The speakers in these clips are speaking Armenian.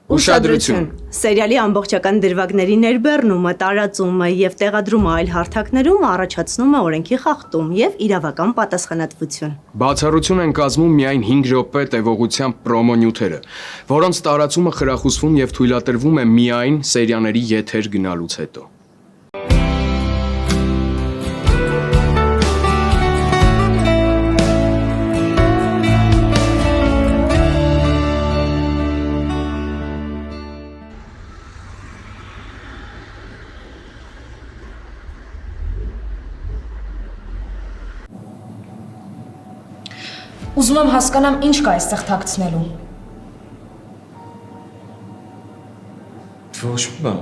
Ուշադրություն։ Սերիալի ամբողջական դրվագների ներբեռնումը, տարածումը եւ տեղադրումը այլ հարթակներում առաջացնում է օրենքի խախտում եւ իրավական պատասխանատվություն։ Բացառություն են կազմում միայն 5 րոպե տևողությամբ պրոմո նյութերը, որոնց տարածումը խրախուսվում եւ թույլատրվում է միայն սերիաների եթեր գնալուց հետո։ Ուզում եմ հասկանամ ինչ կա այստեղ թաքցնելու։ Ոչ մի բան,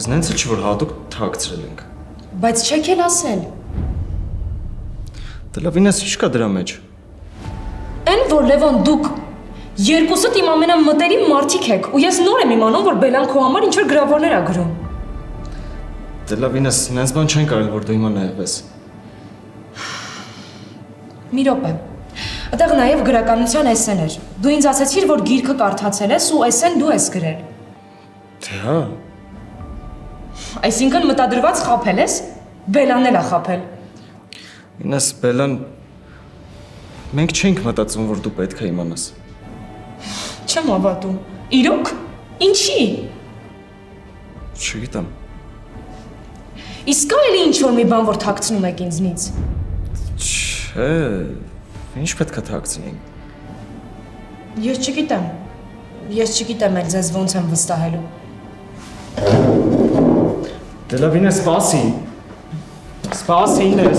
զնենց է չէ որ հատուկ թաքցրել ենք։ Բայց չեք էլ ասել։ Դե լավ, ինձ ինչ կա դրա մեջ։ Էն որ Լևոն դուք երկուսդ իմ ամենամտերիմ մարդիկ եք ու ես նոր եմ իմանում որ Բելան քո համար ինչ որ գրավորներ ա գրում։ Դե լավ, ինձ նենց բան չեն կարել որ դու հիմա նայվես։ Մի րոպե։ Այդտեղ նաև գրականության էսսեն էր։ Դու ինձ ասացիր, որ գիրքը կարդացել ես ու էսսեն դու ես գրել։ Թե հա։ Այսինքն մտադրված խաբել ես, Բելանն էլ ա խաբել։ Ինձ Բելան մենք չենք մտածում որ դու պետք է իմանաս։ Չեմ հավատում։ Իրոք։ Ինչի։ Չգիտեմ։ Իսկ կա էլի ինչ որ մի բան որ թաքցնում եք ինձնից։ Չէ։ Ինչ պետք է թաքցնենք։ Ես չգիտեմ էլ ձեզ ոնց եմ վստահելու։ Դե լավ ինձ սպասի։ Սպասի ինձ։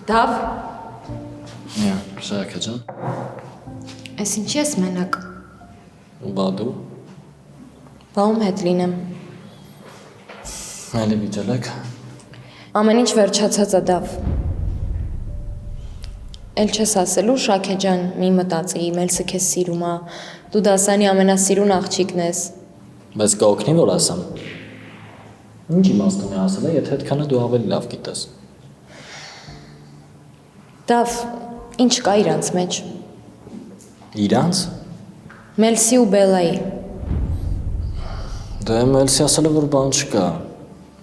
Դավ, Շարքա ջան, ես ինչի ես մենակ։ բա դու, Բա ում հետ լինեմ։ այլի վիճելեք, Ամեն ինչ վերջացած է Դավ։ Էլ չես ասելու Շաքե ջան, մի մտածի, Մելսը քեզ սիրում է, դու դասանի ամենասիրուն աղջիկն ես։ բայց կօգնի որ ասեմ, ինչ իմաստուն է ասել է, եթե այդքանը դու ավելի լավ գիտես։ Դավ, ինչ կա իրանց մեջ։ Իրանց։ Մելսի ու Բելայի։ Դե Մելսի ասել է որ բան չկա,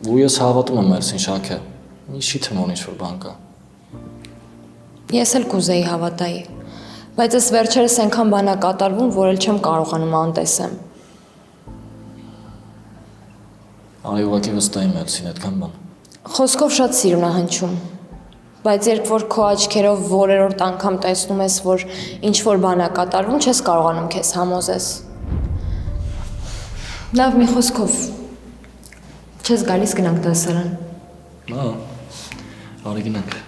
ու ես հավատում եմ Մելսին Շաքե, ինչի թվում ինչ որ բան կա։ Ես էլ կուզեի հավատայի, բայց ես վերջերս այնքան բան ա կատարվում, որ էլ չեմ կարողանում անտեսեմ։ Արի ուղղակի վստահ եմ Մելսին այդքան բան։ Խոսքով շատ սիրուն ա հնչում, բայց երբ որ քո աչքերով որերորդ անգամ տեսնում ես, որ ինչ որ բան ա կատարվում, չես կարողանում քեզ համոզես։ Լավ մի խոսքով, չես գալիս գնանք դասարան։ Հա, արի գնանք։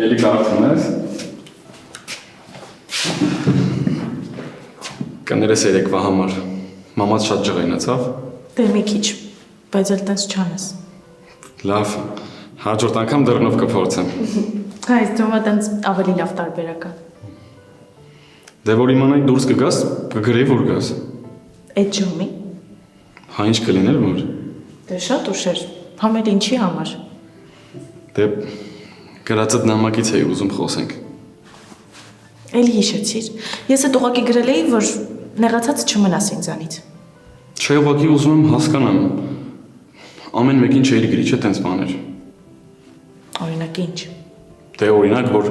Էլի կարդում ես։ Կներես երեկվա համար։ Մամաց շատ ջղայնացավ։ Դե մի քիչ, բայց էլ տես չանես։ Լավ, հաջորդ անգամ դռնով կփորձեմ։ Այս դոմա տենց ավելի լավ տարբերակ է։ Դե որ իմանայի դուրս կգաս, կգրեի որ գաս։ Այդ ջոմի։ Հա ինչ կլիներ որ։ Դե շատ ուշեր, համել ինչի համար։ Դե գրածդ նամակից էի ուզում խոսենք։ Էլի հիշեցիր։ Ես այդ ուղղակի գրել էի, որ նեղացած չմնաս ինձանից։ Չէ, ուղղակի ուզում եմ հասկանամ։ Ամեն մեկին չէի գրի, չէ՞ տենց բաներ։ Օրինակ ինչ։ Դե օրինակ որ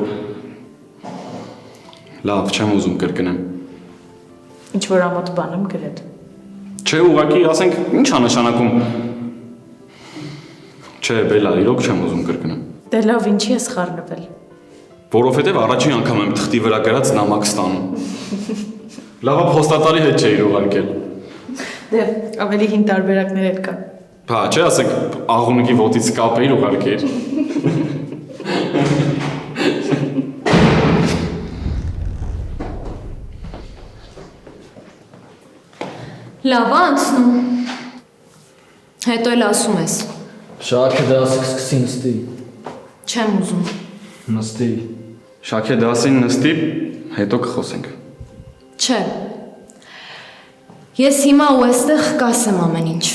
լավ, չեմ ուզում կրկնեմ։ Ինչ որ ամոթ բան եմ գրել։ Չէ, ուղղակի ասենք, ինչ է նշանակում։ Չէ, բելա, իրոք չեմ ուզում կրկնեմ։ Դե լավ, ինչի ես խառնվել։ Որովհետև առաջին անգամ եմ թղթի վրա գրած նամակ ստանում։ Լավա փոստատարի հետ չէի ուղարկել։ Դե ավելի հին տարբերակներ էլ կան։ Բա, չէ՞ ասեք աղունկի ոտից կապ էիր ուղարկել։ Լավ է անցնում։ Հետո էլ ասում ես։ Շարքը դասը սկսի նստի։ Չեմ ուզում։ Նստի։ Շաքե դասին նստի, հետո կխոսենք։ Չէ։ Ես հիմա ու այստեղ կասեմ ամեն ինչ։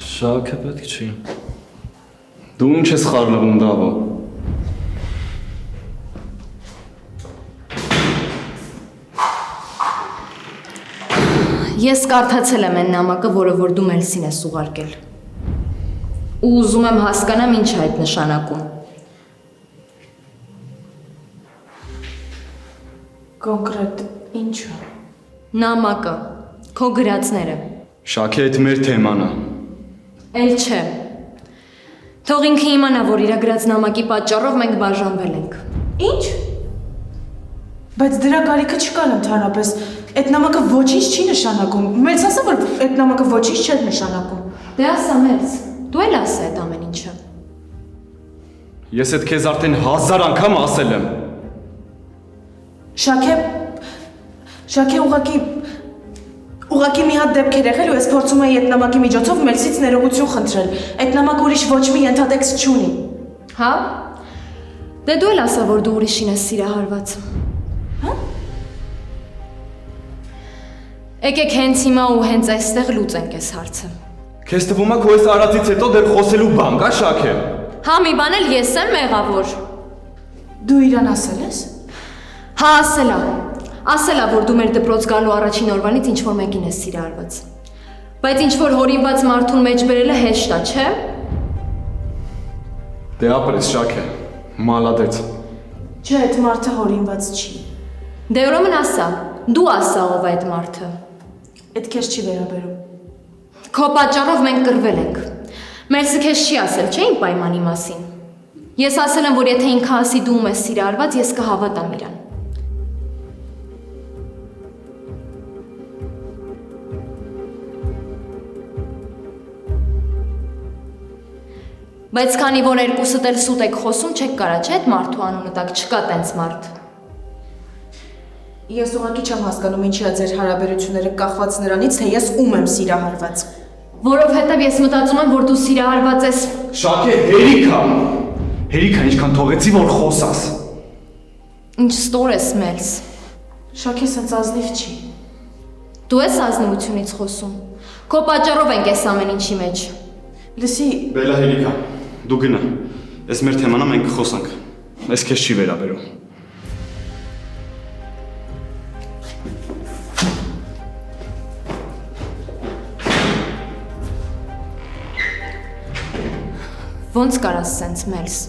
Շարքը պետք չի։ Դու ինչ ես խառնվում դավա։ Ես կարդացել եմ այն նամակը, որը որ դու Մելսին ես ուղարկել։ Ու ուզում եմ հասկանամ ինչ է այդ նշանակում։ Կոնկրետ ինչը։ Նամակը, քո գրածները։ Շաքե այդ մեր թեման է։ Էլ չէ։ Թող ինքը իմանա, որ իր գրած նամակի պատճառով մենք բաժանվել ենք։ Ինչ։ Բայց դրա կարիքը չկար ընդհանրապես։ Այդ նամակը ոչինչ չի նշանակում։ Մեծ ասա, որ այդ նամակը ոչինչ չէ նշանակում։ Դե ասա Մելս, դու էլ ասա այդ ամեն ինչը։ Ես այդ քեզ արդեն 1000 անգամ ասել եմ։ Շաքե ուղղակի մի հատ դեպք էր եղել ու ես փորձում էի այդ նամակի միջոցով Մելսից ներողություն խնդրել։ Այդ նամակը ուրիշ ոչ մի ենթատեքստ չունի։ Հա։ Դե դու էլ ասա, որ դու ուրիշին ես սիրահարված։ Հա։ Եկեք հենց հիմա ու հենց այստեղ լուծենք այս հարցը։ Քեզ թվում է քո այս արածից հետո դեռ խոսելու բան կա, Շաքե։ Հա, մի բան էլ ես եմ մեղավոր։ Դու իրան ասել ես։ Հա, ասելա, որ դու մեր դպրոց գալու առաջին օրվանից ինչ-որ մեկին ես սիրահարված։ Բայց ինչ-որ հորինված մարդուն մեջ բերելը հեշտ է, չէ՞։ Դե ապրես, Շաքե։ Մալադեց։ Չէ, այդ մարդը հորինված չի։ Դե ուրեմն ասա, դու ասա ով է այդ մարդը։ Այդ քեզ չի վերաբերում։ Քո պատճառով մենք կռվել ենք։ Մելսը քեզ չի ասել, չէ՞ իմ պայմանի մասին։ Ես ասել եմ, որ եթե ինքը ասի դու ում ես սիրահարված, ես կհավատամ իրան։ Բայց քանի որ երկուսդ էլ սուտ եք խոսում, չեք կարա, չէ՞ այդ մարդու անունը տակ, չկա տենց մարդ։ Ես ուղղակի չեմ հասկանում ինչի է ձեր հարաբերությունները կախված նրանից, թե ես ում եմ սիրահարված։ Որովհետև ես մտածում եմ, որ դու սիրահարված ես։ Շաքե, հերիքա։ Հերիքա ինչքան թողեցի, որ խոսաս։ Ինչ ստոր ես, Մելս։ Շաքե սենց ազնիվ չի։ Դու ես ազնվությունից խոսում։ Քո պատճառով ենք այս ամեն ինչի մեջ։ Լսի, Բելա հերիքա, դու գնա։ Այս մեր թեմանա մենք կխոսանք։ Այս քեզ չի վերաբերում։ Ոնց կարաս սենց, Մելս։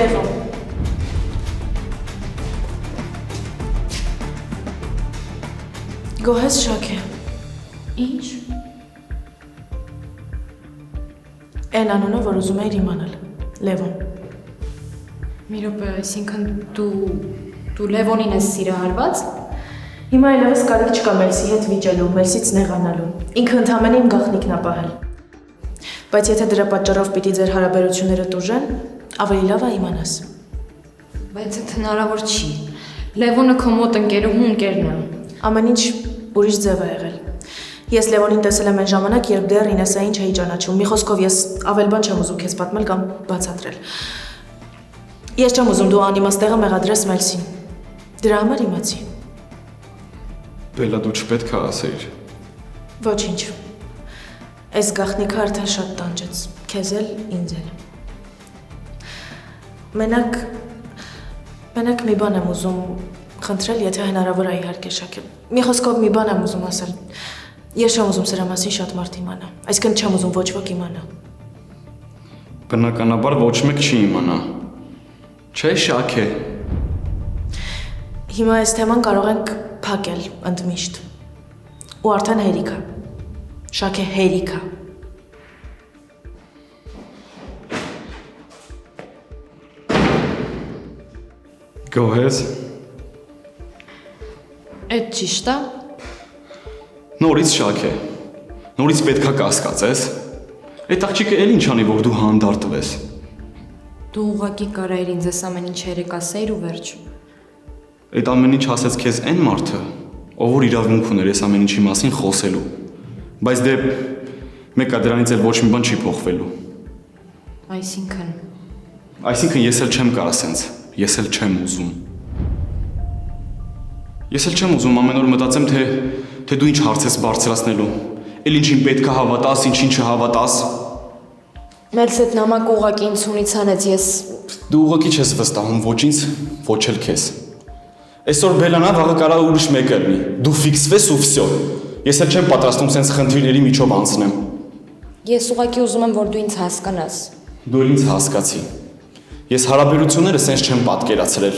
Լևոն։ Գոհես Շաքե։ Ինչ։ Այն անունը, որ ուզում էիր իմանալ։ Լևոն։ Մի րոպե, այսինքն դու Լևոնին ես սիրահարված։ Հիմա այլևս կարիք չկա Մելսի հետ վիճելու, Մելսից նեղանալու։ Ինքը ընդհանրապես իմ գաղտնիքն է պահել։ Բայց եթե դրա պատճառով պիտի ձեր հարաբերությունները տուժեն, ավելի լավ է իմանաս։ Բայց այդ հնարավոր չի։ Լևոնը քո մոտ ընկերն է։ Ամեն ինչ ուրիշ ձև է եղել։ Ես Լևոնին տեսել եմ այն ժամանակ, երբ դեռ Ինեսային չէի ճանաչում։ Մի խոսքով ես ավել բան չեմ ուզում քեզ պատմել կամ բացատրել։ Ես չեմ ուզում դու անիմաստ տեղը մեղադրես Մելսին։ Դրա համար իմացի։ Բելա, դու չպետք է ասեիր։ Ոչինչ։ Այս գաղտնիքը արդեն շատ տանջեց, քեզ էլ, ինձ էլ։ Մենակ մի բան եմ ուզում խնդրել, եթե հնարավոր է իհարկե Շաքե։ Մի խոսքով մի բան եմ ուզում ասել։ Ես չեմ ուզում սրա մասին շատ մարդ իմանա, այսինքն չեմ ուզում ոչ ոք իմանա։ Բնականաբար ոչ մեկ չի իմանա։ Չէ, Շաքե։ Հիմա այս թեման կարող ենք փակել ընդմիշտ։ Ու արդեն հերիք է։ Շաքե, հերիք է։ Գոհես։ Այդ ճիշտ է։ Նորից Շաքե։ Նորից պետքա կասկածես։ Այդ աղջիկը էլ ինչ անի, որ դու հանդարտվես։ Դու ուղղակի կարայիր ինձ այս ամեն ինչ երեք ասեիր ու վերջ։ Այդ ամեն ինչ ասեց քեզ այն մարդը, ով որ իրավունք ուներ այս ամեն ինչի մասին խոսելու։ Բայց դե մեկը դրանից էլ ոչ մի բան չի փոխվելու։ Այսինքն ես էլ չեմ կարա սենց, ես էլ չեմ ուզում։ Ես էլ չեմ ուզում ամեն օր մտածեմ, թե դու ինչ հարց ես բարձրացնելու, էլ ինչին պետք է հավատաս, ինչին չհավատաս։ Մելս այդ նամակը ուղղակի ինձ ունից հանեց, ես Դու ուղղակի չես վստահում ոչ ինձ, ոչ էլ քեզ։ Այսօր Բելանա, վաղը կարա ուրիշ մեկը լինի։ Դու ֆիքսվես ու վсё։ Ես էլ չեմ պատրաստում սենց խնդիրների միջով անցնեմ։ Ես ուղղակի ուզում եմ, որ դու ինձ հասկանաս։ Դու ինձ հասկացի։ Ես հարաբերությունները սենց չեմ պատկերացրել։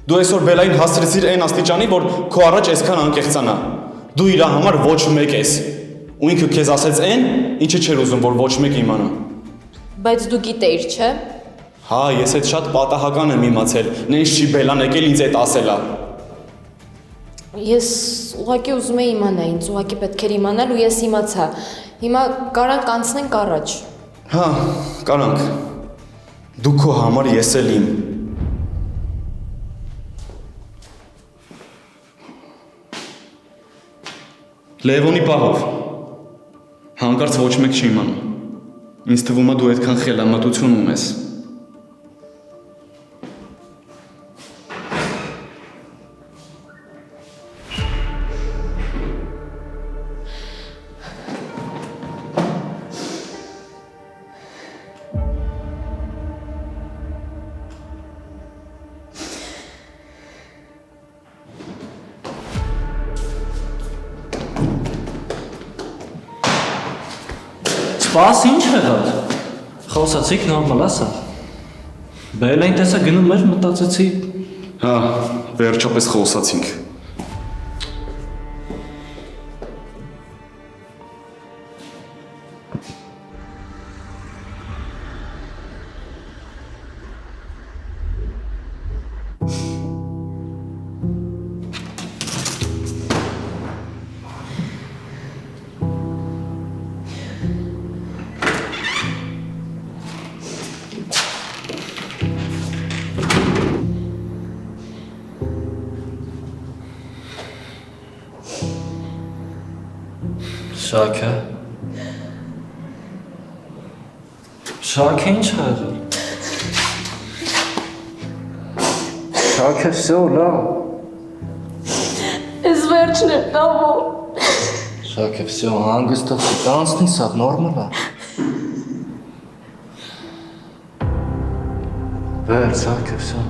Դու այսօր Բելային հասցրեցիր այն աստիճանի, որ քո առաջ այսքան անկեղծանա։ Դու իր համար ոչ մեկ ես։ Ու ինքը քեզ ասեց այն, ինչը չէր ուզում, որ ոչ մեկ իմանա։ Բայց դու գիտեիր, չէ՞։ Հա, ես այդ շատ պատահական եմ իմացել։ Նենց չի Բելան եկել ինձ այդ ասելա։ Ես ուղղակի ուզում եի իմանալ, ինձ ուղղակի պետք էր իմանալ ու ես իմացա։ Հիմա կարանք անցնենք առաջ։ Հա, կարանք։ Դու քո համար ես էլ իմ։ Լևոնի պահով։ Հանկարծ ոչ մեկ չի իմանում։ Ինձ թվում է դու այդքան խելամտություն ունես։ Սպաս ինչ եղավ։ Խոսացիք նորմալ ասա։ Բելային տեսա գնում էր մտածեցի։ Հա, վերջապես խոսացինք։ Շաքե։ Շաքե ինչ եղավ։ Շաքե, всё, լավ։ Ես վերջն եմ տավո։ Շաքե, всё, հանգստացի, կանցնի սա, նորմալ է։ Վեր, Շաքե, всё։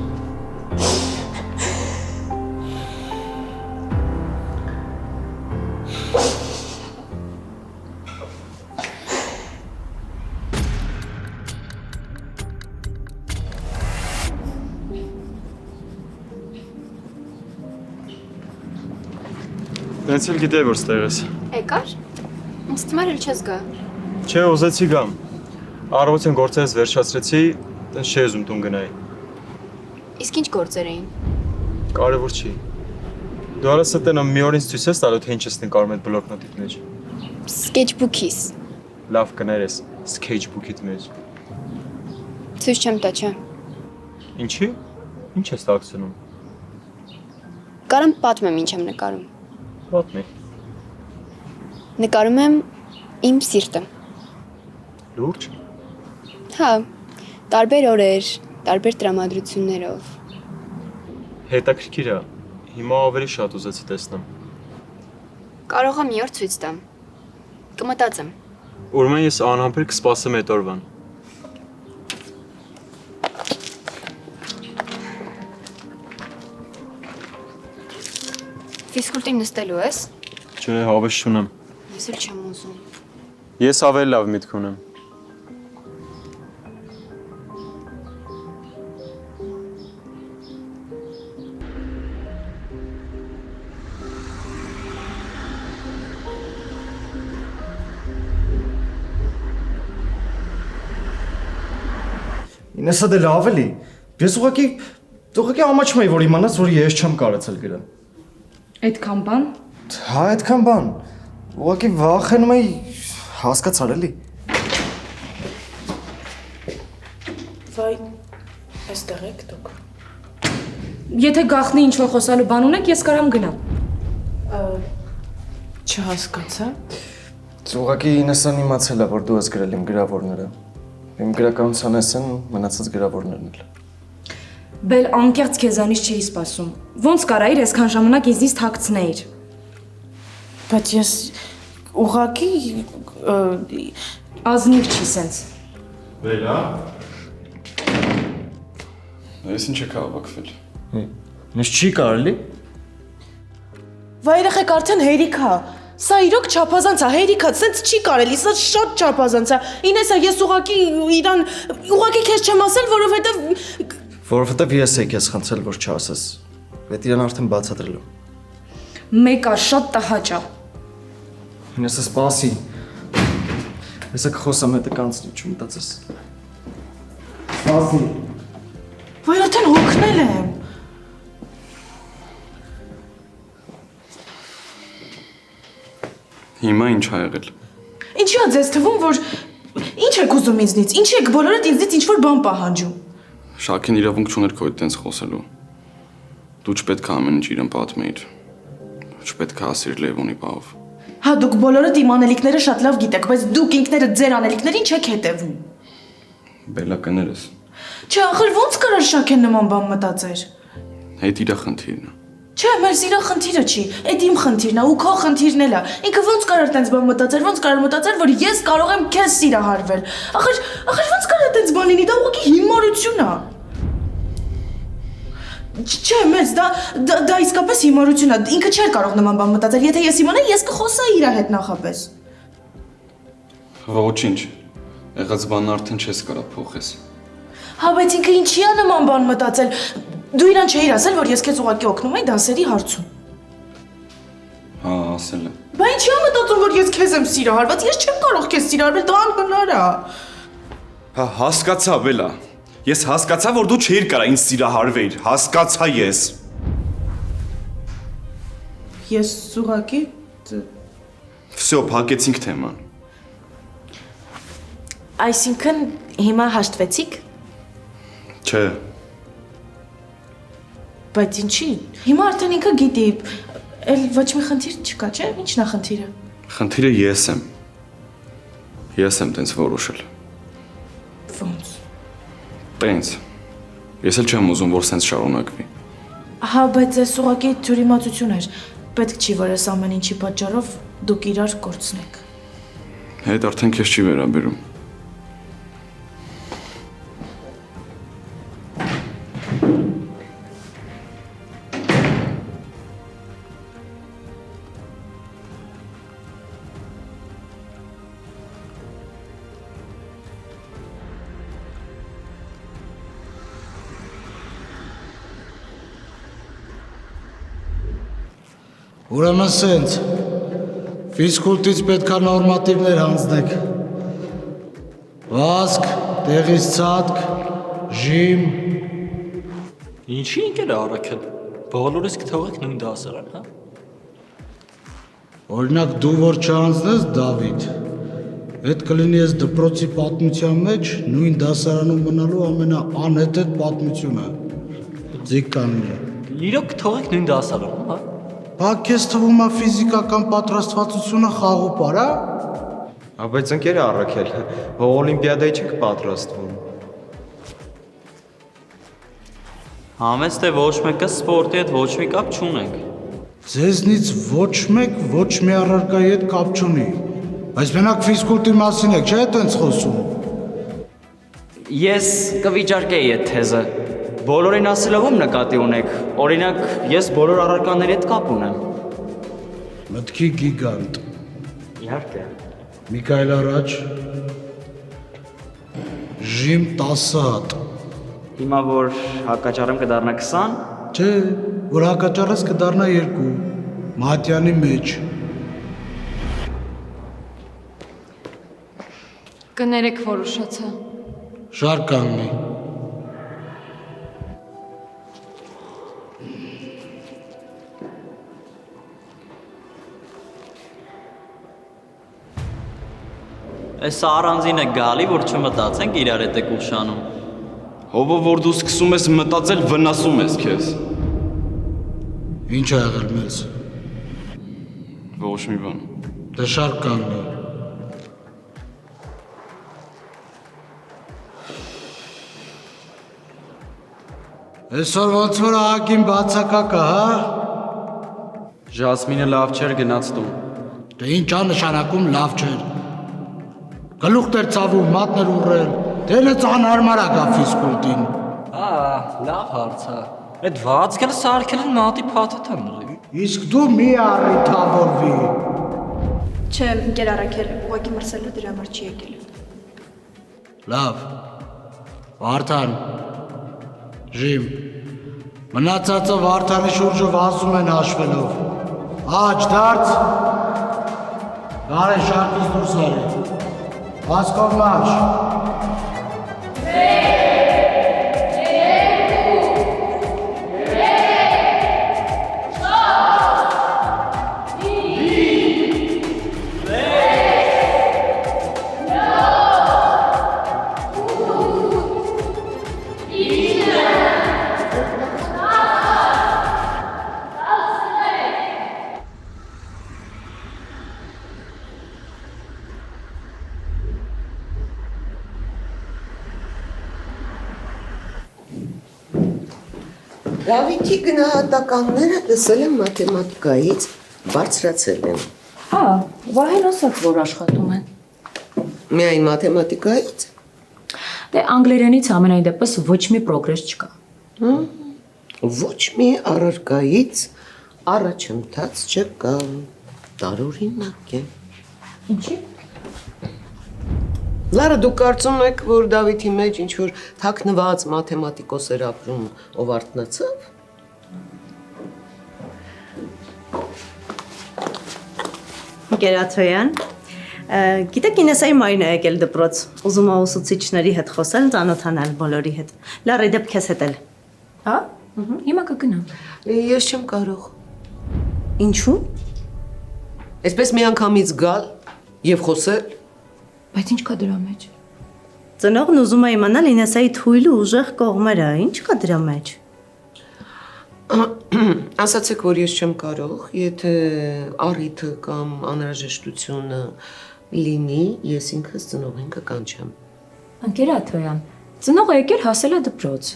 Դենց էլ գիտեի, որ ստեղ ես։ Եկար։ Ինձ թվում էր չես գա։ Չէ, ուզեցի գամ։ Առավոտյան գործերս վերջացրեցի, տենց չի ուզում տուն գնայի։ Իսկ ինչ գործեր էին։ Կարևոր չի։ Դու արես տենը մի օր ինձ ցույց ես տալու, թե ինչ ես նկարում այդ բլոկնոտիդ մեջ։ Sketchbook-իս։ Լավ կներես, sketchbook-իդ մեջ։ Ցույց չեմ տա, չէ։ Ինչի՞։ Ինչ ես տաքսնում։ Կարամ պատմեմ ինչ եմ նկարում։ Պատմի։ Նկարում եմ իմ սիրտը։ Լուրջ։ Հա, տարբեր օրեր, տարբեր տրամադրություններով։ Հետաքրքիր է։ Հիմա ավելի շատ ուզեցի տեսնեմ։ Կարող եմ մի օր ցույց տամ։ Կմտածեմ։ Ուրեմն ես անհամբեր կսպասեմ այդ օրվան։ Ֆիզկուլտին նստելու ես։ Չէ, հավես չունեմ։ Ես էլ չեմ ուզում։ Ես ավելի լավ միտք ունեմ։ Ինեսա դե լավ էլի։ Ես ուղղակի ամաչում էի, որ իմանաս, որ ես չեմ կարեցել գրել։ Այդքան բան։ Հա, այդքան բան։ Ուղղակի վախենում էի, հասկացար էլի։ Վայ, այստեղ եք դուք։ Եթե գախնի ինչ-որ խոսալու բան ունեք, ես կարամ գնամ։ Չհասկացա։ Ուղղակի Ինեսան իմացել է, որ դու ես գրել իմ գրավորները։ Իմ գրականության էսեն մնացած գրավորներն էլ։ Բել անկեղծ քեզանից չէի սպասում։ Ոնց կարայիր այսքան ժամանակ ինձնից թաքցնեիր։ Բայց ես ուղղակի ազնիվ չի սենց։ Բելա։ Այս ինչ է հավաքվել։ Ես չի կարելի։ Վայ երեխեք արդեն հերիք է։ Սա իրոք չափազանց է, հերիք է, սենց չի կարելի, սա շատ չափազանց է։ Ինեսա, ես ուղղակի քեզ չեմ ասել, Որովհետև ես եկ ես խնդրել, որ չասես։ Պետք իրան արդեն բացատրելու։ Մեկ է, շատ տհաճ է։ Ինեսա, սպասի։ Հեսա կխոսամ հետը կանցնի, չմտածես։ Սպասի։ Վայ արդեն հոգնել եմ։ Հիմա ինչ ա եղել։ Ինչի՞ է ձեզ թվում, որ ինչ եք ուզում ինձնից, ինչի եք բոլորդ ինձնից ինչ-որ բան պահանջում։ Շաքեն իրավունք չուներ քո հետ տենց խոսելու։ Դու չպետք է ամեն ինչ իրեն պատմեիր։ Չպետք է ասիր Լևոնի բաղով։ Հա, դուք բոլորդ իմ անելիքները շատ լավ գիտեք, բայց դուք ինքներդ ձեր անելիքներին չեք հետևում։ Բելա կներես։ Չէ, ախր ոնց կարար Շաքեն նման բան մտածեր։ Հետ իրա խնդիրն է։ Չէ, մեր սիրո խնդիրը չի, այդ իմ խնդիրն է ու քո խնդիրն էլ է։ Ինքը ոնց կարար տենց բան մտածեր, ոնց կարար մտածեր, որ ես կարող եմ քեզ սիրահարվել։ Ախր ոնց կարա տենց բան լինի, դա ուղղակի հիմարություն է։ Չէ, մեծ, դա իսկապես հիմարություն է։ Ինքը չէր կարող նման բան մտածել, եթե ես իմանայի, ես կխոսայի իր հետ նախապես։ Ոչինչ։ Եղած բանն արդեն չես կարա փոխես։ Հա, բայց ինքը ինչի է նման բան մտածել։ Դու իրան չէիր ասել, որ ես քեզ ուղղակի օգնում եի դասերի հարցում։ Հա, ասել եմ։ Բա ինչի՞ է մտածում, որ ես քեզ եմ սիրահարված։ Ես չեմ կարող քեզ սիրահարվել, դա անհնար է։ Հա, հասկացա, Բելա։ Ես հասկացա, որ դու չէիր կարա ինձ սիրահարվեիր։ Հասկացա ես։ Ես ուղղակի Всё, փակեցինք թեման։ Այսինքն հիմա հաշտվեցիք։ Չէ։ Բայց ինչի։ Հիմա արդեն ինքը գիտի, էլ ոչ մի խնդիր չկա, չէ՞։ Ինչն է խնդիրը։ Խնդիրը ես եմ։ Ես եմ տենց որոշել։ Ոնց։ Տենց։ Ես էլ չեմ ուզում, որ սենց շարունակվի։ Հա, բայց այս ուղղակի թյուրիմացություն էր։ Պետք չի, որ այս ամեն ինչի պատճառով դուք իրար կորցնեք։ Հետ արդեն քեզ չի վերաբերում։ Ուրեմն սենց, ֆիզկուլտից պետք է նորմատիվներ հանձնեք, վազք, տեղից ցածկ, ժիմ։ Ինչի ինքեր է առաքել, բոլորս կթողեք նույն դասարան, հա։ Օրինակ դու որ չանձնես Դավիթ, այդ կլինի ես դպրոցի պատմության մեջ նույն դասարանում մնալու ամենաանհետեթ պատմությունը, ձիգ կանունը։ Իրոք կթողեք նույն դասարան, հա։ Բա քեզ թվում է ֆիզիկական պատրաստվածությունը խաղու պար, Ա բայց ընկեր առաքել, հող օլիմպիադայի չեք պատրաստվում։ Համես թե ոչ մեկը սպորտի հետ ոչ մի կապ չունենք։ Ձեզնից ոչ մեկ ոչ մի առարկայի հետ կապ չունի։ Բայց մենակ ֆիզկուլտի մասին եք, չէ՞ այտենց խոսում։ Ես կվիճարկեի այդ թեզը։ Բոլորին ասելով ում նկատի ունեք։ Օրինակ, ես բոլոր առարկաների հետ կապ ունեմ։ Մտքի գիգանտ։ Իհարկե։ Մի քայլ առաջ։ Ժիմ 10 հատ։ Հիմա որ հակաճառեմ կդառնա 20։ Չէ, որ հակաճառես կդառնա 2։ Մատյանի մեջ։ Կներեք, որ ուշացա։ Շարք կանգնի։ Այս առանձին է գալի, որ չմտածենք իրար հետ եք ուշանում։ Հովը որ դու սկսում ես մտածել, վնասում ես քեզ։ Ինչ ա եղել մեզ։ Ոչ մի բան։ Դե շարք կանգնի։ Այսօր ոնց որ ահագին բացակակ է, հա։ Ժասմինը լավ չէր գնաց տուն։ Դե ինչ ա նշանակում լավ չէր։ Գլուխներ ցավում, մատներ ուռել։ Դելը ծանարմար ա գա ֆիզկուլտին։ Լավ հարց է։ Այդ վազքերը սարքել են մատի փաթեթները։ Իսկ դու մի առիթավորվի։ Չէ, ընկեր առաքել, ուղղակի մրսելը դրա համար չի եկել։ Լավ։ Վարդան։ Ժիմ։ Մնացածը Վարդանի շուրջը վազում են հաշվելով։ Աջ դարձ։ Գարեն շարքից դուրս արի։ Վազքով մարշ։ Դավիթի գնահատականները լսել եմ մաթեմատիկայից, բարձրացել են։ Հա, Վահեն ասաց, որ աշխատում են։ Միայն մաթեմատիկայից։ Դե անգլերենից ամենայն դեպս ոչ մի պրոգրես չկա։ Ոչ մի առարկայից առաջընթաց չկա։ Տարօրինակ է։ Ինչի՞։ Լարա, դու կարծում եք, որ Դավիթի մեջ ինչ-որ թաքնված մաթեմատիկոս էր ապրում, ով արթնացավ։ Գերաթոյան, գիտեք Ինեսայի մայրն է եկել դպրոց, ուզում է ուսուցիչների հետ խոսել, ծանոթանալ բոլորի հետ։ Լարի դեպ քեզ հետ էլ։ Հա, հիմա կգնամ։ Ես չեմ կարող։ Ինչու։ Այսպես մի անգամից գալ և խոսել։ Բայց ինչ կա դրա մեջ։ Ծնողն ուզում է իմանալ Ինեսայի թույլ ու ուժեղ կողմերը, ինչ կա դրա մեջ։ Ասացեք, որ ես չեմ կարող, եթե առիթը կամ անհրաժեշտությունը լինի, ես ինքս ծնողին կկանչեմ։ Ընկեր Աթոյան, ծնողը եկել հասել է դպրոց։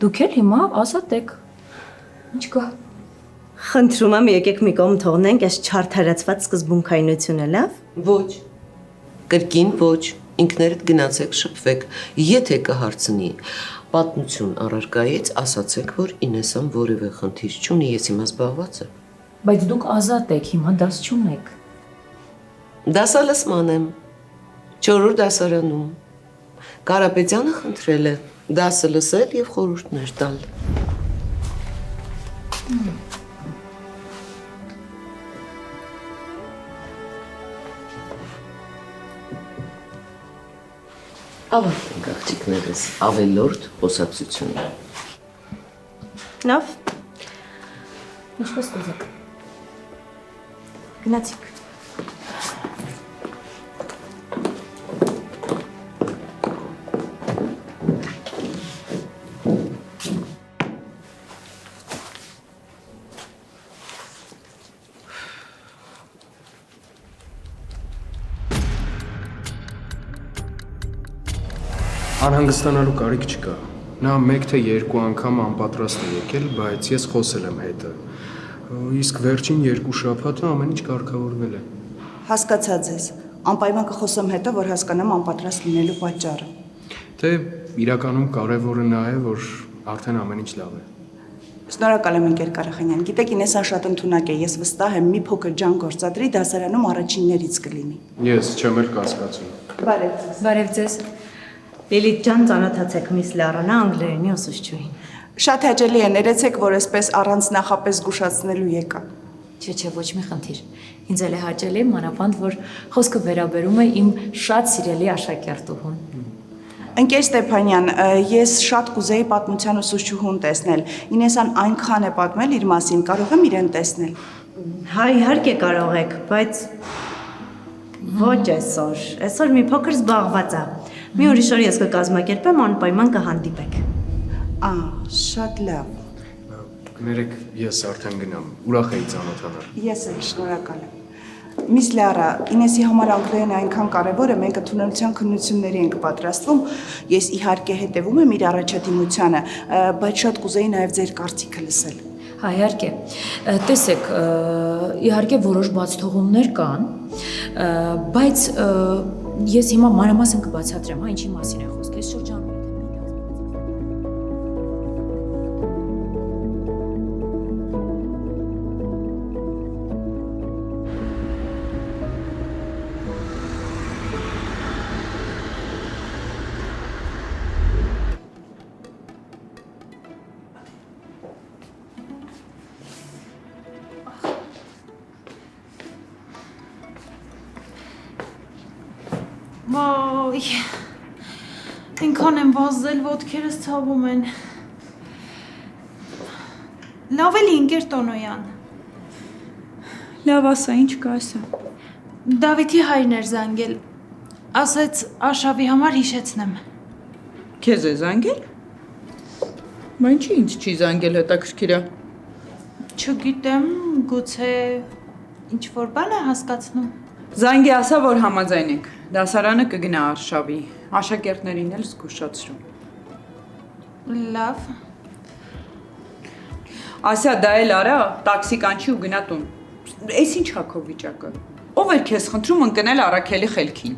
Դուք էլ հիմա ազատ եք։ Ինչ կա։ Խնդրում եմ եկեք մի կողմ թողնենք այս չարդարացված սկզբունքայնությունը, լավ։ Ոչ։ Կրկին ոչ, ինքներդ գնացեք շփվեք, եթե կհարցնի պատմություն առարկայից, ասացեք, որ Ինեսան որևէ խնդիր չունի, ես հիմա զբաղված եմ։ Բայց դուք ազատ եք, հիմա դաս չունեք։ Դասալսման եմ, 4-րդ դասարանում։ Կարապետյանը խնդրել է դասը լսել և խորհուրդներ տալ։ Ավարտենք աղջիկներս ավելորդ խոսակցությունը։ Լավ։ Ինչպես կուզեք։ Գնացիք։ Անհանգստանալու կարիք չկա։ Նա մեկ թե երկու անգամ անպատրաստ է եկել, բայց ես խոսել եմ հետը։ Իսկ վերջին 2 շաբաթը ամեն ինչ կարգավորվել է։ Հասկացա ձեզ։ Անպայման կխոսեմ հետո, որ հասկանամ անպատրաստ լինելու պատճառը։ Դե իրականում կարևորը նա է, որ արդեն ամեն ինչ լավ է։ Շնորհակալ եմ ընկեր Կարախանյան։ Գիտեք, Ինեսան շատ ընդունակ է, ես վստահ եմ մի փոքր ջան գործադրի դասարանում առաջիններից կլինի։ Ես չեմ էլ կասկածում։ Բարև ձեզ։ Բարև ձեզ։ Լիլիթ ջան, ծանոթացեք միս Լարանը, անգլերենի ուսուցչուհին։ Շատ հաճելի է, ներեցեք, որ այսպես առանց նախապես զգուշացնելու եկա։ Չէ, ոչ մի խնդիր։ Ինձ էլ է հաճելի, մանավանդ որ խոսքը վերաբերում է իմ շատ սիրելի աշակերտուհուն։ Ընկեր Ստեփանյան, ես շատ կուզեի պատմության ուսուցչուհուն տեսնել։ Ինեսան այնքան է պատմել իր մասին, կարող եմ իրեն տեսնել։ Հա, իհարկե կարող եք, բայց ոչ այսօր։ Այսօր մի փոքր զբաղված է։ Մի ուրիշ օր ես կկազմակերպեմ, անպայման կհանդիպեք։ Շատ լավ։ Կներեք, ես արդեն գնամ։ Ուրախ էի ծանոթանալ։ Ես էլ շնորհակալ եմ։ Միս Լարա, Ինեսի համար անգլերենը այնքան կարևոր է, մենք ընդունելության քննությունների ենք պատրաստվում։ Ես իհարկե հետևում եմ իր առաջադիմությանը, բայց շատ կուզեի նաև ձեր կարծիքը լսել։ Հա, իհարկե։ Տեսեք, իհարկե որոշ բացթողումներ կան, բայց ես հիմա մանրամասն կբացատրեմ, հա, ինչի մասին է խոսքը։ Ես շրջանում Ոյ, ինքան եմ վազել, ոտքերս ցավում են։ Լավ էլի ընկեր Տոնոյան։ Լավ ասա, ինչ կա ասա։ Դավիթի հայրն էր զանգել, ասեց Արշավի համար հիշեցնեմ։ Քեզ է զանգել։ Բա ինչի ինձ չի զանգել, հետաքրքիր է։ Չգիտեմ, գուցե ինչ որ բան է հասկացնում։ Զանգի ասա, որ համաձայնենք։ Դասարանը կգնա Արշավի, աշակերտներին էլ զգուշացրու։ Լավ։ Ասա, դա էլ արա, տաքսի կանչի ու գնա տուն։ Էս ինչ հա քո վիճակը։ Ով էր քեզ խնդրում ընկնել Արաքելի խելքին։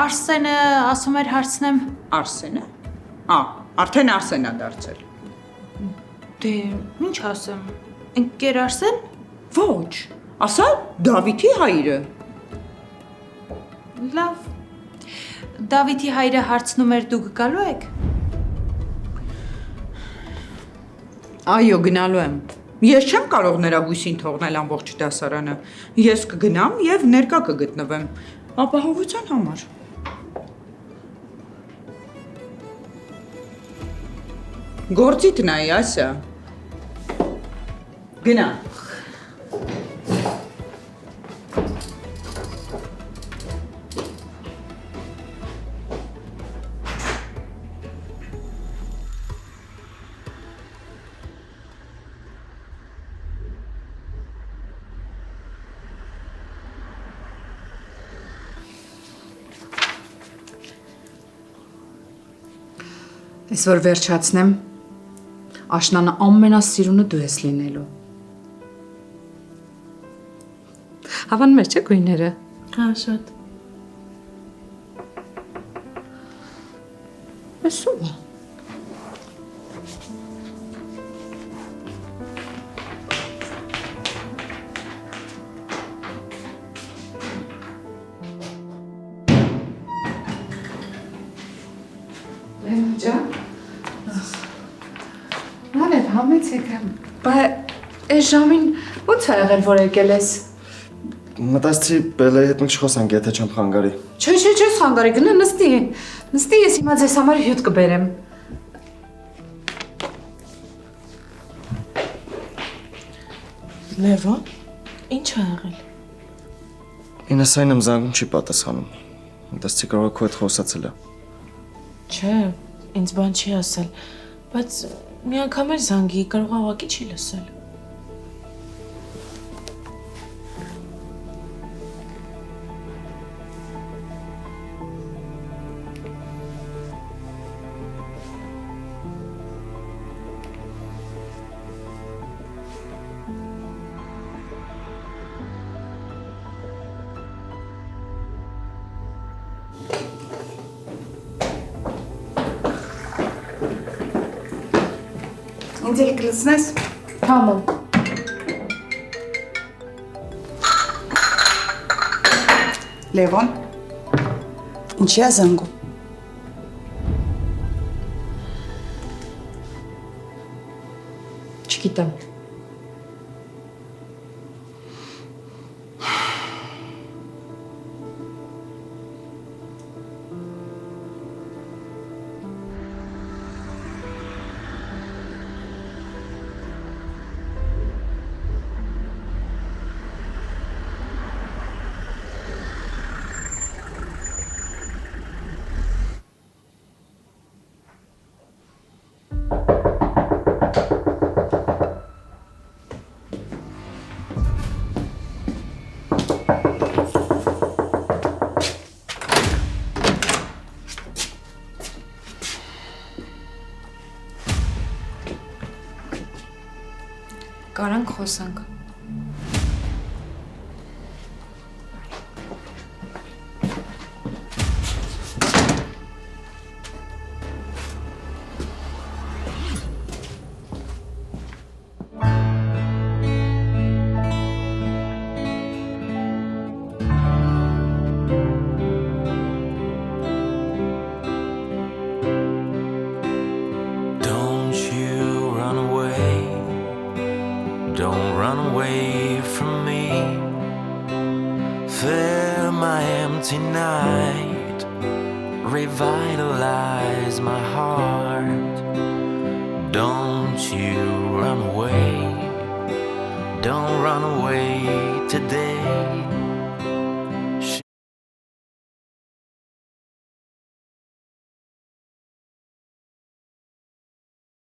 Արսենը ասում էր հարցնեմ։ Արսենը։ Արդեն Արսենն է դարձել։ Դե, ինչ ասեմ։ Ընկեր Արսեն։ Ոչ, ասա Դավիթի հայրը։ Լավ։ Դավիթի հայրը հարցնում էր դուք գալու եք։ Այո, գնալու եմ։ Ես չեմ կարող նրա հույսին թողնել ամբողջ դասարանը։ Ես կգնամ եւ ներկա կգտնվեմ ապահովության համար։ Գործիդ նայ, ասա։ Գնա։ Այսօր վերջացնեմ, աշնանը ամենասիրունը դու ես լինելու։ Հավանում ես չէ գույները։ Հա, շատ։ Էս ո՞վ է։ Նարեվ, համեց եկրեմ, բա այս ժամին ոնց է եղել, որ եկել ես։ Մտածեցի Բելայի հետ մենք չխոսանք, եթե չեմ խանգարի։ Չէ, խանգարի, գնա նստի, ես հիմա ձեզ համար հյութ կբերեմ։ Լևոն, ինչ է եղել։ Ինեսային եմ զանգում չի պատասխանում։ Մտածեցի կարող է քո հետ խոսացել է։ Չէ, ինձ բան չի ասել, բայց մի անգամ էլ զանգի, կարող է ուղղակի չի լսել։ Ինձ էլ կլցնես։ Համը։ Լևոն, ինչի է զանգում։ Չգիտեմ։ Կարանք խոսանք։ Don't you run away. Don't run away from me. Fill my empty night. Revitalize my heart. Don't you run away. Don't run away today.